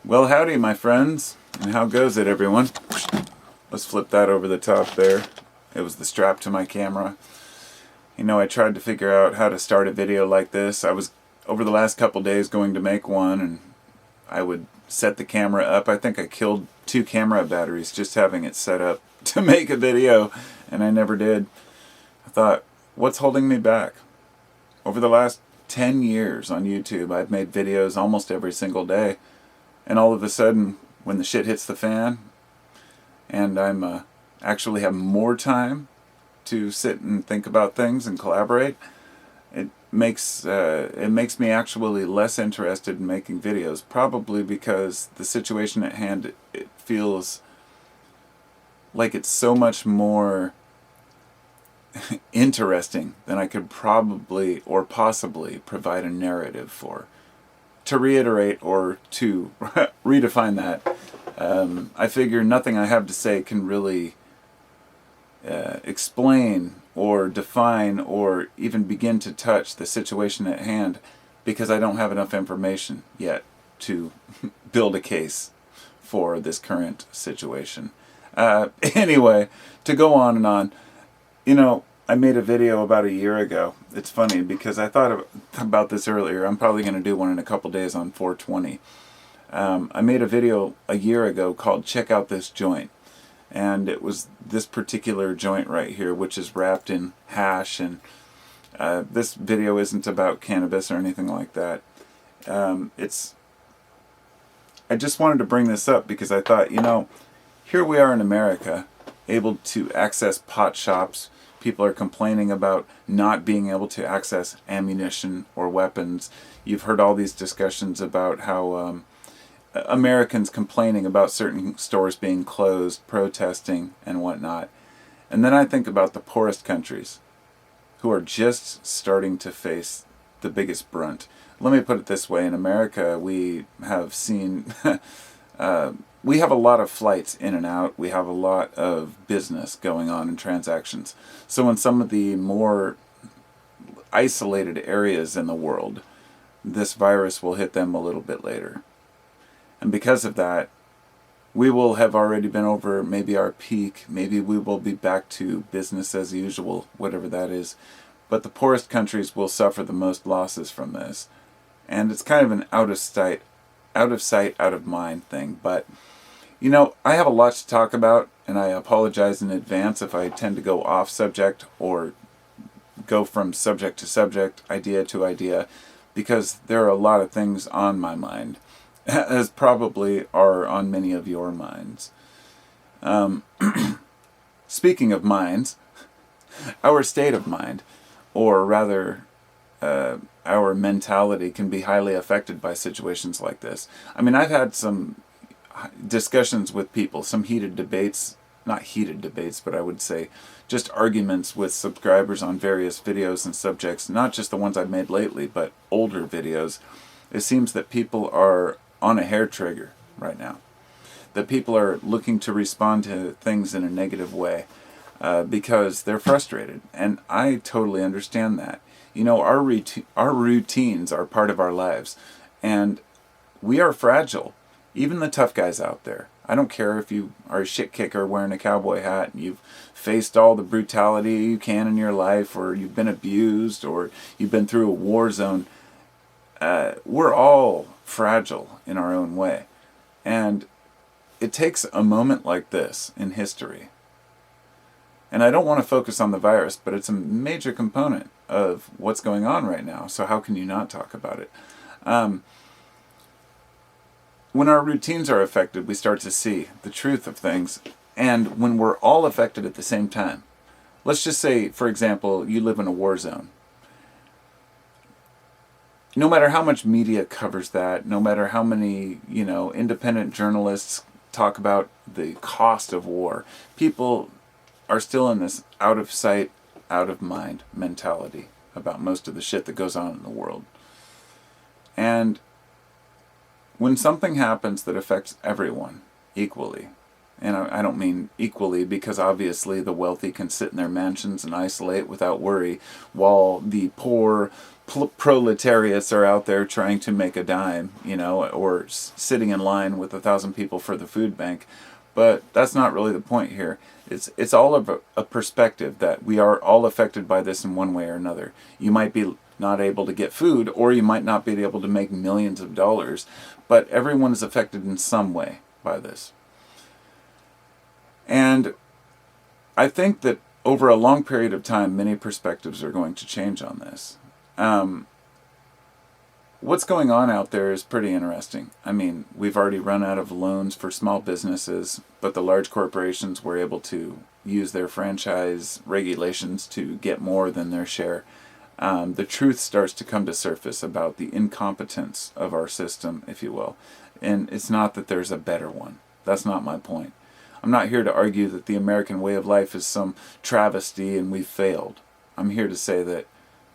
Well, howdy, my friends, and how goes it, everyone? Let's flip that over the top there. It was the strap to my camera. You know, I tried to figure out how to start a video like this. I was, over the last couple days, going to make one, and I would set the camera up. I think I killed 2 camera batteries just having it set up to make a video, and I never did. I thought, what's holding me back? Over the last 10 years on YouTube, I've made videos almost every single day. And all of a sudden, when the shit hits the fan, and I'm actually have more time to sit and think about things and collaborate, it makes me actually less interested in making videos. Probably because the situation at hand, it feels like it's so much more interesting than I could probably or possibly provide a narrative for. To reiterate or to redefine that, I figure nothing I have to say can really explain or define or even begin to touch the situation at hand, because I don't have enough information yet to build a case for this current situation. Anyway, to go on and on, you know, I made a video about a year ago. It's funny because I thought about this earlier. I'm probably going to do one in a couple days on 420. I made a video a year ago called Check Out This Joint. And it was this particular joint right here, which is wrapped in hash. And this video isn't about cannabis or anything like that. I just wanted to bring this up because I thought, you know, here we are in America, able to access pot shops. People are complaining about not being able to access ammunition or weapons. You've heard all these discussions about how Americans complaining about certain stores being closed, protesting, and whatnot. And then I think about the poorest countries who are just starting to face the biggest brunt. Let me put it this way. In America, we have seen... we have a lot of flights in and out. We have a lot of business going on in transactions. So in some of the more isolated areas in the world, this virus will hit them a little bit later. And because of that, we will have already been over maybe our peak. Maybe we will be back to business as usual, whatever that is. But the poorest countries will suffer the most losses from this. And it's kind of an out of sight, out of mind thing. But you know, I have a lot to talk about, and I apologize in advance if I tend to go off subject or go from subject to subject, idea to idea, because there are a lot of things on my mind, as probably are on many of your minds. Speaking of minds, our state of mind, or rather our mentality, can be highly affected by situations like this. I mean, I've had some discussions with people, some heated debates, not heated debates, but I would say just arguments with subscribers on various videos and subjects, not just the ones I've made lately, but older videos. It seems that people are on a hair trigger right now. That people are looking to respond to things in a negative way because they're frustrated. And I totally understand that. You know, our routines are part of our lives. And we are fragile. Even the tough guys out there. I don't care if you are a shit kicker wearing a cowboy hat and you've faced all the brutality you can in your life, or you've been abused, or you've been through a war zone. We're all fragile in our own way. And it takes a moment like this in history. And I don't want to focus on the virus, but it's a major component of what's going on right now. So how can you not talk about it? When our routines are affected, we start to see the truth of things. And when we're all affected at the same time, let's just say, for example, you live in a war zone. No matter how much media covers that, no matter how many, independent journalists talk about the cost of war, people are still in this out of sight, out of mind mentality about most of the shit that goes on in the world. And when something happens that affects everyone equally, and I don't mean equally because obviously the wealthy can sit in their mansions and isolate without worry, while the poor, proletariats are out there trying to make a dime, or sitting in line with 1,000 people for the food bank. But that's not really the point here. It's all of a perspective that we are all affected by this in one way or another. You might be not able to get food, or you might not be able to make millions of dollars, but everyone is affected in some way by this. And I think that over a long period of time, many perspectives are going to change on this. What's going on out there is pretty interesting. I mean, we've already run out of loans for small businesses, but the large corporations were able to use their franchise regulations to get more than their share. The truth starts to come to surface about the incompetence of our system, if you will. And it's not that there's a better one. That's not my point. I'm not here to argue that the American way of life is some travesty and we've failed. I'm here to say that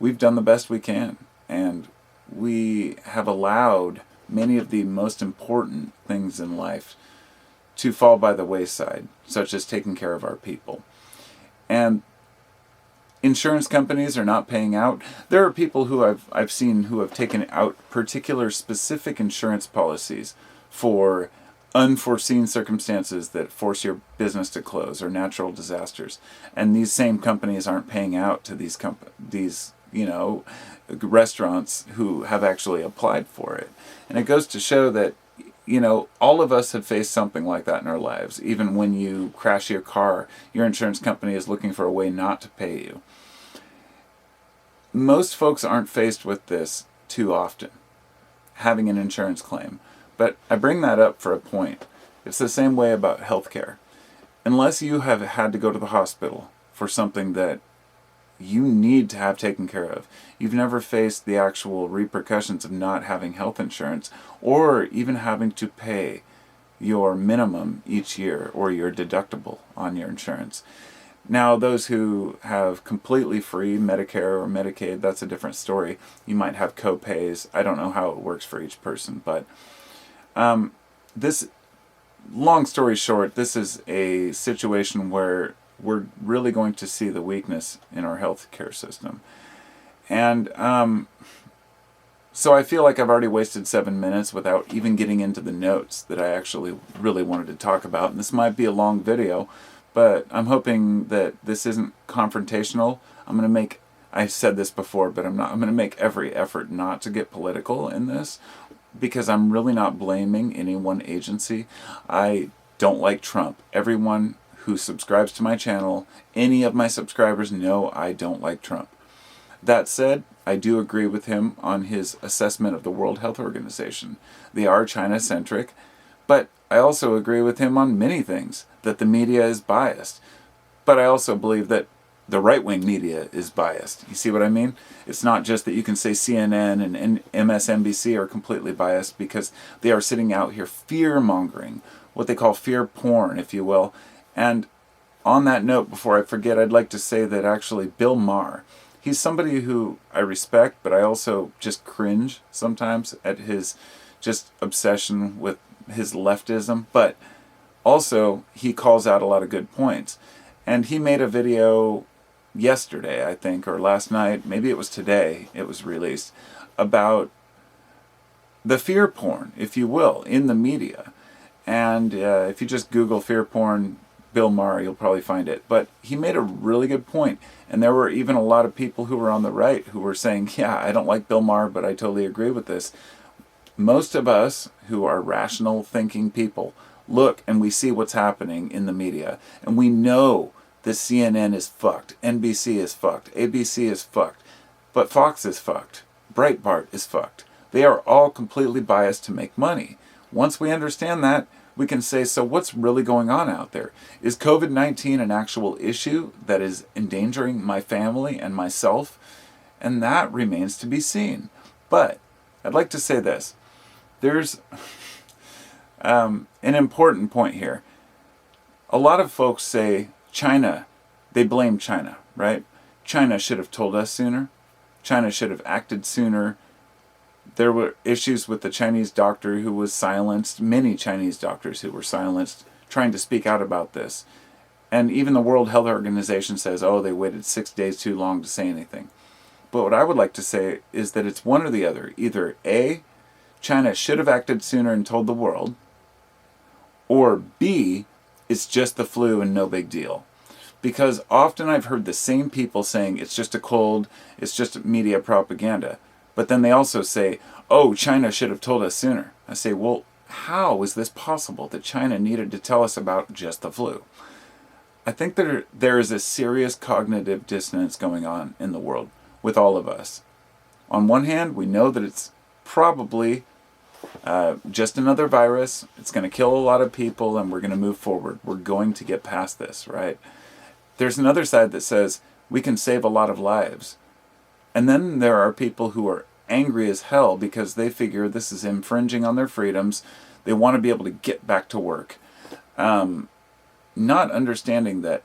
we've done the best we can, and we have allowed many of the most important things in life to fall by the wayside, such as taking care of our people. And insurance companies are not paying out. There are people who I've seen who have taken out particular specific insurance policies for unforeseen circumstances that force your business to close, or natural disasters. And these same companies aren't paying out to these restaurants who have actually applied for it. And it goes to show that, all of us have faced something like that in our lives. Even when you crash your car, your insurance company is looking for a way not to pay you. Most folks aren't faced with this too often, having an insurance claim. But I bring that up for a point. It's the same way about healthcare. Unless you have had to go to the hospital for something that you need to have taken care of, you've never faced the actual repercussions of not having health insurance, or even having to pay your minimum each year, or your deductible on your insurance. Now, those who have completely free Medicare or Medicaid, that's a different story. You might have co-pays. I don't know how it works for each person, but this, long story short, this is a situation where we're really going to see the weakness in our healthcare system. And so I feel like I've already wasted 7 minutes without even getting into the notes that I actually really wanted to talk about. And this might be a long video, but I'm hoping that this isn't confrontational. I've said this before, but I'm going to make every effort not to get political in this, because I'm really not blaming any one agency. I don't like Trump. Everyone who subscribes to my channel, any of my subscribers, know I don't like Trump. That said, I do agree with him on his assessment of the World Health Organization. They are China-centric, but I also agree with him on many things, that the media is biased. But I also believe that the right-wing media is biased. You see what I mean? It's not just that you can say CNN and MSNBC are completely biased, because they are sitting out here fear-mongering, what they call fear porn, if you will. And on that note, before I forget, I'd like to say that actually Bill Maher, he's somebody who I respect, but I also just cringe sometimes at his just obsession with his leftism. But also, he calls out a lot of good points. And he made a video yesterday, I think, or last night, maybe it was today, it was released, about the fear porn, if you will, in the media. And if you just Google fear porn, Bill Maher, you'll probably find it. But he made a really good point. And there were even a lot of people who were on the right who were saying, yeah, I don't like Bill Maher, but I totally agree with this. Most of us who are rational thinking people look and we see what's happening in the media. And we know that CNN is fucked, NBC is fucked, ABC is fucked, but Fox is fucked, Breitbart is fucked. They are all completely biased to make money. Once we understand that, we can say, so what's really going on out there? Is COVID-19 an actual issue that is endangering my family and myself? And that remains to be seen. But I'd like to say this. There's an important point here. A lot of folks say China, they blame China, right? China should have told us sooner. China should have acted sooner. There were issues with the Chinese doctor who was silenced, many Chinese doctors who were silenced, trying to speak out about this. And even the World Health Organization says, oh, they waited 6 days too long to say anything. But what I would like to say is that it's one or the other. Either A, China should have acted sooner and told the world, or B, it's just the flu and no big deal. Because often I've heard the same people saying it's just a cold, it's just media propaganda. But then they also say, oh, China should have told us sooner. I say, well, how is this possible that China needed to tell us about just the flu? I think there is a serious cognitive dissonance going on in the world with all of us. On one hand, we know that it's probably just another virus. It's going to kill a lot of people and we're going to move forward. We're going to get past this, right? There's another side that says we can save a lot of lives. And then there are people who are angry as hell because they figure this is infringing on their freedoms. They want to be able to get back to work. Not understanding that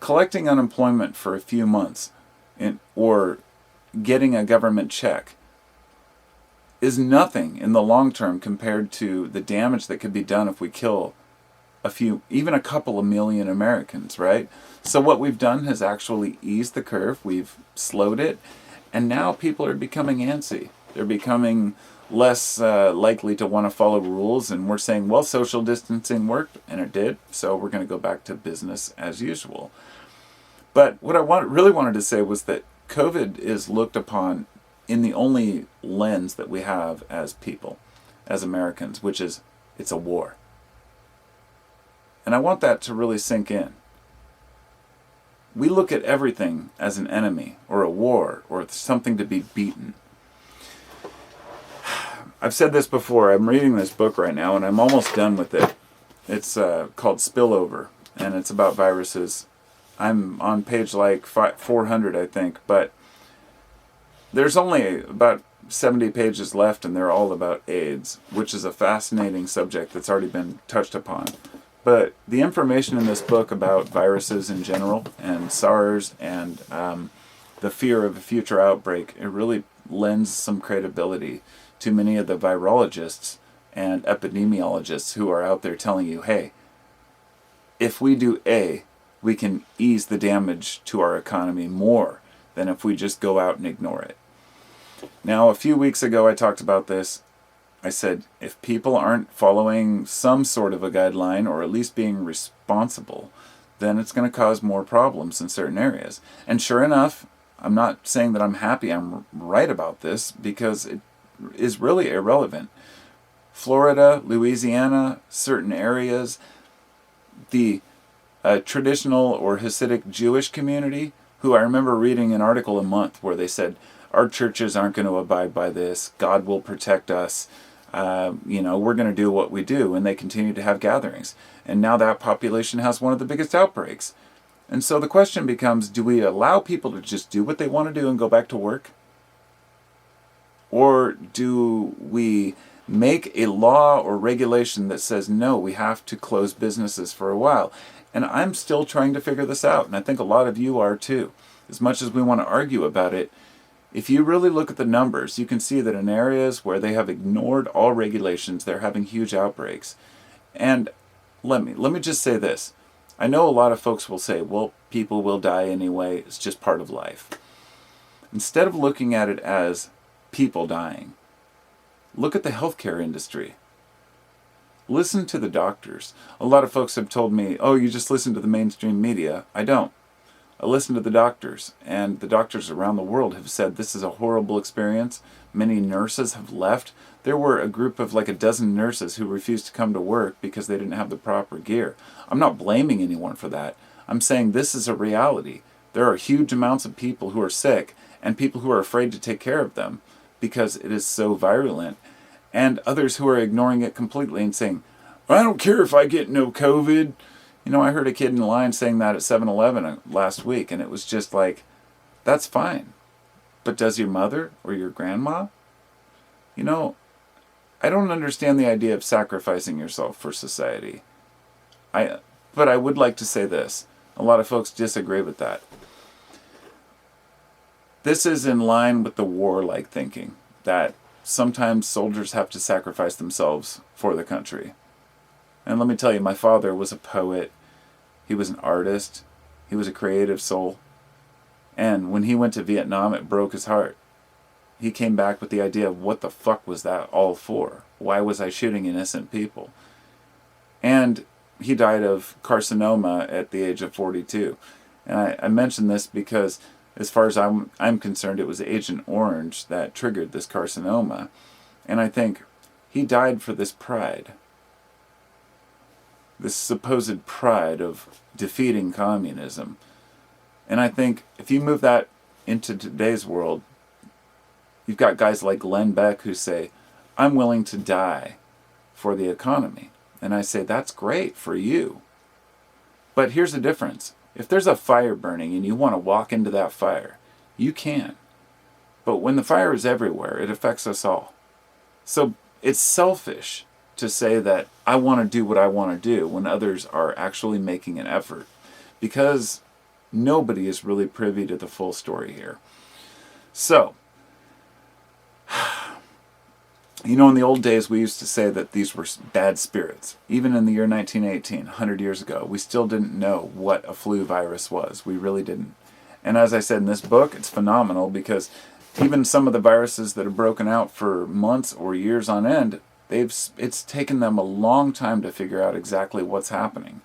collecting unemployment for a few months or getting a government check is nothing in the long term compared to the damage that could be done if we kill a few, even a couple of million Americans, right? So what we've done has actually eased the curve. We've slowed it. And now people are becoming antsy. They're becoming less likely to want to follow rules. And we're saying, well, social distancing worked, and it did. So we're going to go back to business as usual. But what I really wanted to say was that COVID is looked upon in the only lens that we have as people, as Americans, which is it's a war. And I want that to really sink in. We look at everything as an enemy or a war or something to be beaten. I've said this before. I'm reading this book right now and I'm almost done with it. It's called Spillover and it's about viruses. I'm on page like 400, I think, but there's only about 70 pages left and they're all about AIDS, which is a fascinating subject that's already been touched upon. But the information in this book about viruses in general and SARS and the fear of a future outbreak, it really lends some credibility to many of the virologists and epidemiologists who are out there telling you, hey, if we do A, we can ease the damage to our economy more than if we just go out and ignore it. Now, a few weeks ago I talked about this. I said, if people aren't following some sort of a guideline or at least being responsible, then it's going to cause more problems in certain areas. And sure enough, I'm not saying that I'm happy I'm right about this because it is really irrelevant. Florida, Louisiana, certain areas, the traditional or Hasidic Jewish community, who I remember reading an article a month where they said, our churches aren't going to abide by this, God will protect us, we're going to do what we do, and they continue to have gatherings. And now that population has one of the biggest outbreaks. And so the question becomes, do we allow people to just do what they want to do and go back to work? Or do we make a law or regulation that says, no, we have to close businesses for a while? And I'm still trying to figure this out, and I think a lot of you are too. As much as we want to argue about it, if you really look at the numbers, you can see that in areas where they have ignored all regulations, they're having huge outbreaks. And let me just say this. I know a lot of folks will say, well, people will die anyway, it's just part of life. Instead of looking at it as people dying, look at the healthcare industry. Listen to the doctors. A lot of folks have told me, oh, you just listen to the mainstream media. I don't. I listen to the doctors, and the doctors around the world have said this is a horrible experience. Many nurses have left. There were a group of like a dozen nurses who refused to come to work because they didn't have the proper gear. I'm not blaming anyone for that. I'm saying this is a reality. There are huge amounts of people who are sick and people who are afraid to take care of them because it is so virulent, and others who are ignoring it completely and saying, I don't care if I get no COVID. I heard a kid in line saying that at 7-Eleven last week, and it was just like, that's fine. But does your mother or your grandma? I don't understand the idea of sacrificing yourself for society. But I would like to say this. A lot of folks disagree with that. This is in line with the warlike thinking, that sometimes soldiers have to sacrifice themselves for the country. And let me tell you, my father was a poet. He was an artist. He was a creative soul. And when he went to Vietnam, it broke his heart. He came back with the idea of what the fuck was that all for? Why was I shooting innocent people? And he died of carcinoma at the age of 42. And I mention this because, as far as I'm concerned, it was Agent Orange that triggered this carcinoma. And I think he died for this pride. This supposed pride of defeating communism. And I think if you move that into today's world, you've got guys like Glenn Beck who say, I'm willing to die for the economy. And I say, that's great for you. But here's the difference. If there's a fire burning and you want to walk into that fire, you can. But when the fire is everywhere, it affects us all. So it's selfish to say that I want to do what I want to do when others are actually making an effort. Because nobody is really privy to the full story here. So, you know, in the old days, we used to say that these were bad spirits. Even in the year 1918, 100 years ago, we still didn't know what a flu virus was. We really didn't. And as I said in this book, it's phenomenal because even some of the viruses that have broken out for months or years on end, it's taken them a long time to figure out exactly what's happening.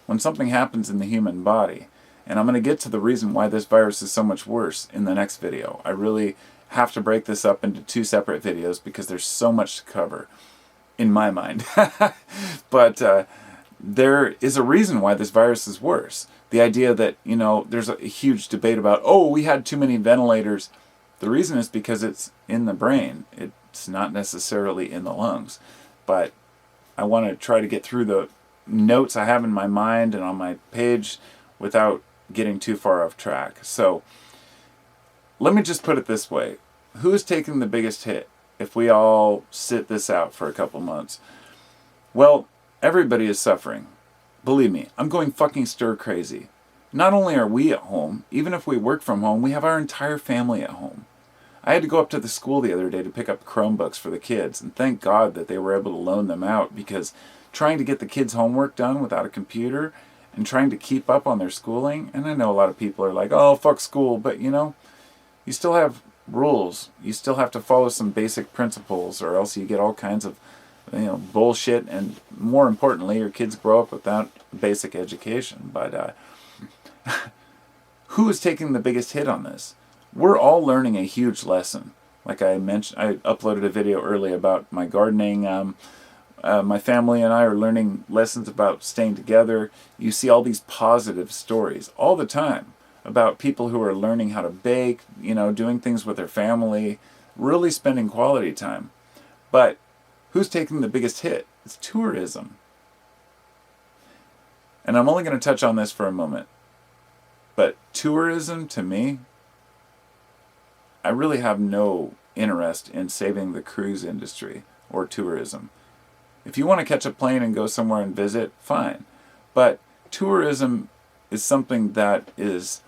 When something happens in the human body, and I'm going to get to the reason why this virus is so much worse in the next video. I really have to break this up into 2 separate videos because there's so much to cover in my mind. But there is a reason why this virus is worse. The idea that, you know, there's a huge debate about, oh, we had too many ventilators. The reason is because it's in the brain. It's not necessarily in the lungs. But I want to try to get through the notes I have in my mind and on my page without getting too far off track. So let me just put it this way. Who's taking the biggest hit if we all sit this out for a couple months? Well, everybody is suffering. Believe me, I'm going fucking stir crazy. Not only are we at home, even if we work from home, we have our entire family at home. I had to go up to the school the other day to pick up Chromebooks for the kids, and thank God that they were able to loan them out, because trying to get the kids' homework done without a computer and trying to keep up on their schooling, and I know a lot of people are like, oh, fuck school, but you know, you still have rules. You still have to follow some basic principles, or else you get all kinds of, you know, bullshit, and more importantly, your kids grow up without basic education. But who is taking the biggest hit on this? We're all learning a huge lesson. Like I mentioned, I uploaded a video earlier about my gardening. My family and I are learning lessons about staying together. You see all these positive stories all the time about people who are learning how to bake, you know, doing things with their family, really spending quality time. But who's taking the biggest hit? It's tourism. And I'm only going to touch on this for a moment. But tourism, to me, I really have no interest in saving the cruise industry or tourism. If you want to catch a plane and go somewhere and visit, fine. But tourism is something that is,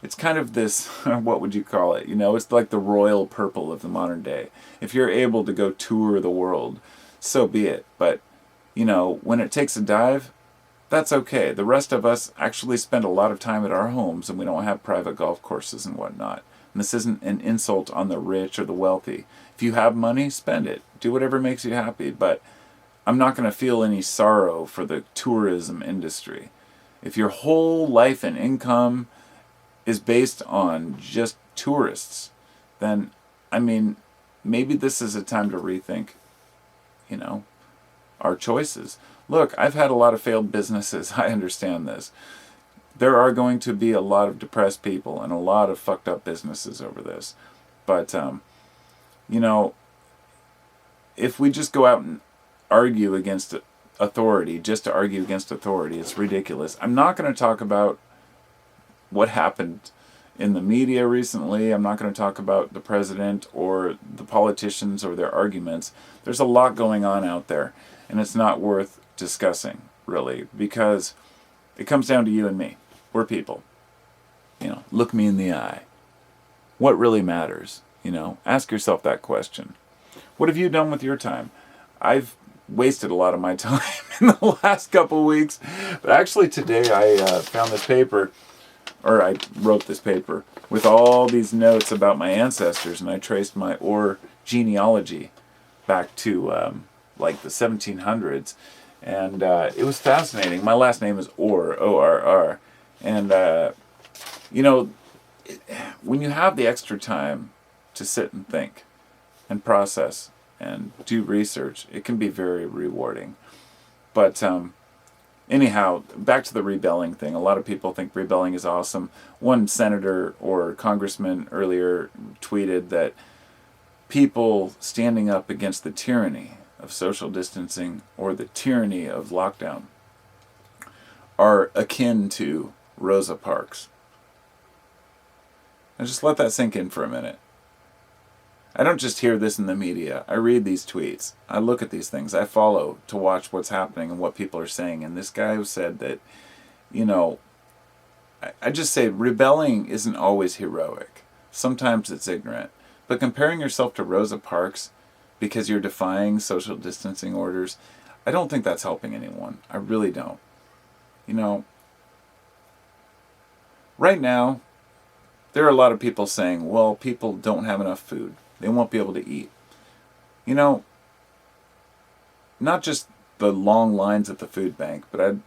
it's kind of this, what would you call it? You know, it's like the royal purple of the modern day. If you're able to go tour the world, so be it. But, you know, when it takes a dive, that's okay. The rest of us actually spend a lot of time at our homes, and we don't have private golf courses and whatnot. And this isn't an insult on the rich or the wealthy. If you have money, spend it. Do whatever makes you happy. But I'm not going to feel any sorrow for the tourism industry. If your whole life and income is based on just tourists, then, I mean, maybe this is a time to rethink, you know, our choices. Look, I've had a lot of failed businesses. I understand this. There are going to be a lot of depressed people and a lot of fucked up businesses over this. But, you know, if we just go out and argue against authority, just to argue against authority, it's ridiculous. I'm not going to talk about what happened in the media recently. I'm not going to talk about the president or the politicians or their arguments. There's a lot going on out there, and it's not worth discussing, really, because it comes down to you and me. We're people. You know, look me in the eye. What really matters? You know, ask yourself that question. What have you done with your time? I've wasted a lot of my time in the last couple weeks, but actually today I found this paper or I wrote this paper with all these notes about my ancestors, and I traced my Orr genealogy back to like the 1700s, and it was fascinating. My last name is Orr, O-R-R, and you know, when you have the extra time to sit and think and process and do research, it can be very rewarding. But anyhow, back to the rebelling thing. A lot of people think rebelling is awesome. One senator or congressman earlier tweeted that people standing up against the tyranny of social distancing or the tyranny of lockdown are akin to Rosa Parks. And just let that sink in for a minute. I don't just hear this in the media. I read these tweets. I look at these things. I follow to watch what's happening and what people are saying. And this guy who said that, you know, I just say rebelling isn't always heroic. Sometimes it's ignorant. But comparing yourself to Rosa Parks because you're defying social distancing orders, I don't think that's helping anyone. I really don't. You know, right now, there are a lot of people saying, well, people don't have enough food. They won't be able to eat. You know, not just the long lines at the food bank, but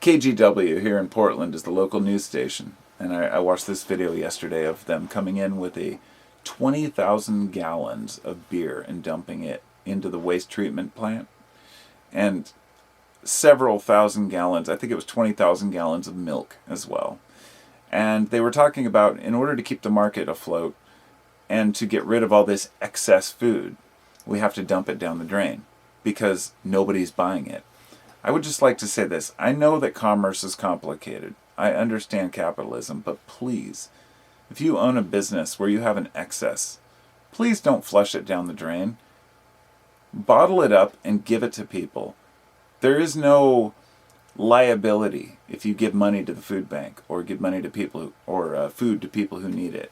KGW here in Portland is the local news station. And I watched this video yesterday of them coming in with 20,000 gallons of beer and dumping it into the waste treatment plant. And several thousand gallons, I think it was 20,000 gallons of milk as well. And they were talking about, in order to keep the market afloat and to get rid of all this excess food, we have to dump it down the drain because nobody's buying it. I would just like to say this. I know that commerce is complicated. I understand capitalism, but please, if you own a business where you have an excess, please don't flush it down the drain. Bottle it up and give it to people. There is no liability if you give money to the food bank or give money to people or food to people who need it.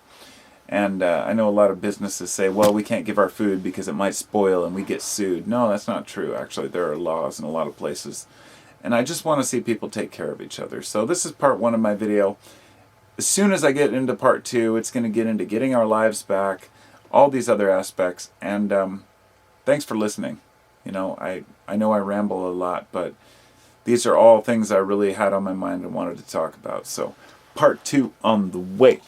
And I know a lot of businesses say, well, we can't give our food because it might spoil and we get sued. No, that's not true. Actually, there are laws in a lot of places. And I just want to see people take care of each other. So this is part 1 of my video. As soon as I get into part 2, it's going to get into getting our lives back, all these other aspects. And thanks for listening. You know I know I ramble a lot, but these are all things I really had on my mind and wanted to talk about. So part 2 on the way.